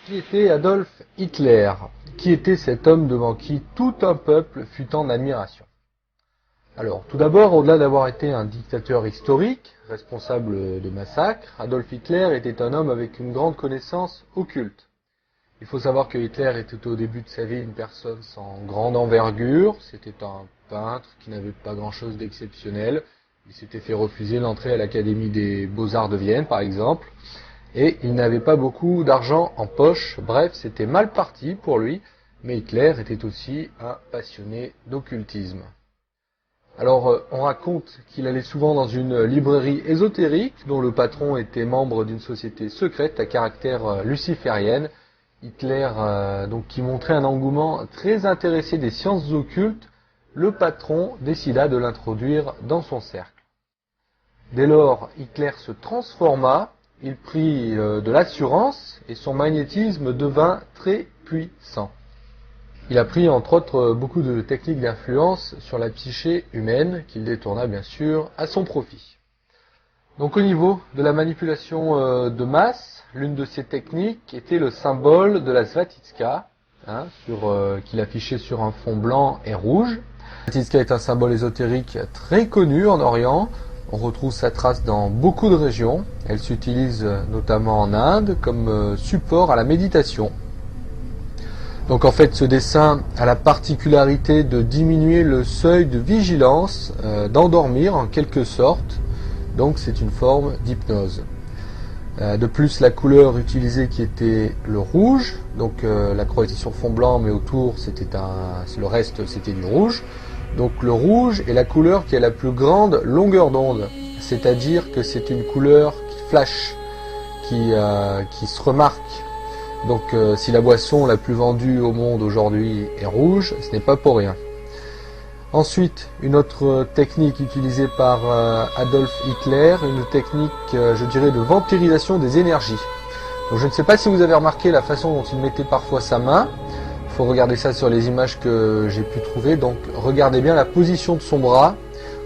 Qui était Adolf Hitler? Qui était cet homme devant qui tout un peuple fut en admiration? Alors, tout d'abord, au-delà d'avoir été un dictateur historique, responsable de massacres, Adolf Hitler était un homme avec une grande connaissance occulte. Il faut savoir que Hitler était au début de sa vie une personne sans grande envergure, c'était un peintre qui n'avait pas grand-chose d'exceptionnel, il s'était fait refuser l'entrée à l'Académie des Beaux-Arts de Vienne, par exemple, et il n'avait pas beaucoup d'argent en poche, bref, c'était mal parti pour lui, mais Hitler était aussi un passionné d'occultisme. Alors, on raconte qu'il allait souvent dans une librairie ésotérique, dont le patron était membre d'une société secrète à caractère luciférienne. Hitler, donc, qui montrait un engouement très intéressé des sciences occultes, le patron décida de l'introduire dans son cercle. Dès lors, Hitler se transforma, il prit de l'assurance et son magnétisme devint très puissant. Il apprit entre autres beaucoup de techniques d'influence sur la psyché humaine qu'il détourna bien sûr à son profit. Donc au niveau de la manipulation de masse, l'une de ces techniques était le symbole de la Svatitska, qu'il affichait sur un fond blanc et rouge. La Svatitska est un symbole ésotérique très connu en Orient. On retrouve sa trace dans beaucoup de régions. Elle s'utilise notamment en Inde comme support à la méditation. Donc en fait, ce dessin a la particularité de diminuer le seuil de vigilance, d'endormir en quelque sorte. Donc c'est une forme d'hypnose. De plus, la couleur utilisée qui était le rouge, donc la croix était sur fond blanc, mais autour le reste c'était du rouge. Donc le rouge est la couleur qui a la plus grande longueur d'onde, c'est-à-dire que c'est une couleur qui flash, qui se remarque. Donc si la boisson la plus vendue au monde aujourd'hui est rouge, ce n'est pas pour rien. Ensuite, une autre technique utilisée par Adolf Hitler, une technique, je dirais, de vampirisation des énergies. Donc je ne sais pas si vous avez remarqué la façon dont il mettait parfois sa main. Il faut regarder ça sur les images que j'ai pu trouver. Donc regardez bien la position de son bras,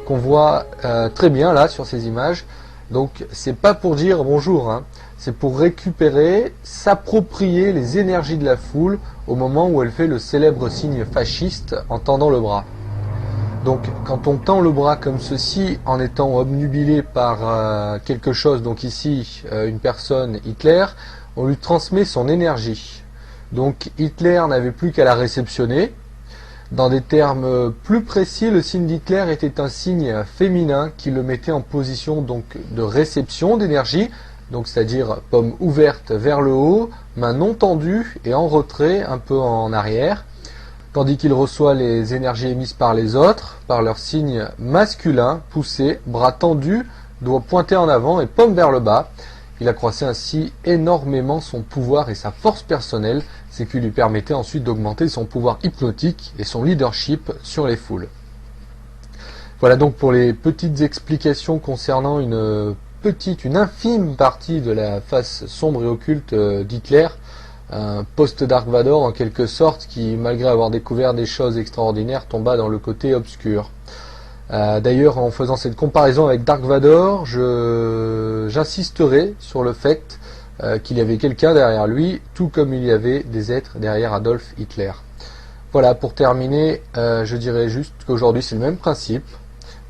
qu'on voit très bien là sur ces images. Donc c'est pas pour dire bonjour, c'est pour récupérer, s'approprier les énergies de la foule au moment où elle fait le célèbre signe fasciste en tendant le bras. Donc quand on tend le bras comme ceci en étant obnubilé par quelque chose, donc ici une personne, Hitler, on lui transmet son énergie. Donc Hitler n'avait plus qu'à la réceptionner. Dans des termes plus précis, le signe d'Hitler était un signe féminin qui le mettait en position donc de réception d'énergie, donc c'est-à-dire paume ouverte vers le haut, main non tendue et en retrait, un peu en arrière, tandis qu'il reçoit les énergies émises par les autres, par leur signe masculin, poussé, bras tendus, doigts pointés en avant et paume vers le bas. Il accroissait ainsi énormément son pouvoir et sa force personnelle, ce qui lui permettait ensuite d'augmenter son pouvoir hypnotique et son leadership sur les foules. Voilà donc pour les petites explications concernant une infime partie de la face sombre et occulte d'Hitler, un post-Dark Vador en quelque sorte qui, malgré avoir découvert des choses extraordinaires, tomba dans le côté obscur. D'ailleurs, en faisant cette comparaison avec Dark Vador, j'insisterai sur le fait qu'il y avait quelqu'un derrière lui, tout comme il y avait des êtres derrière Adolf Hitler. Voilà, pour terminer, je dirais juste qu'aujourd'hui c'est le même principe,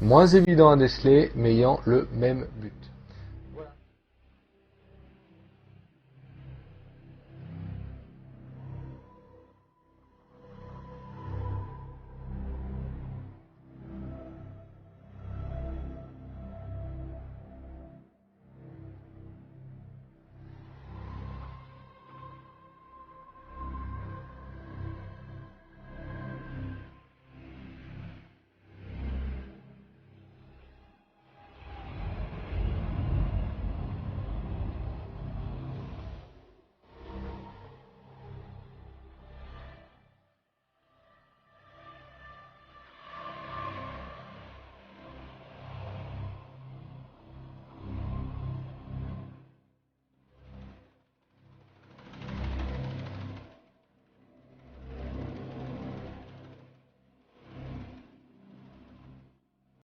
moins évident à déceler, mais ayant le même but.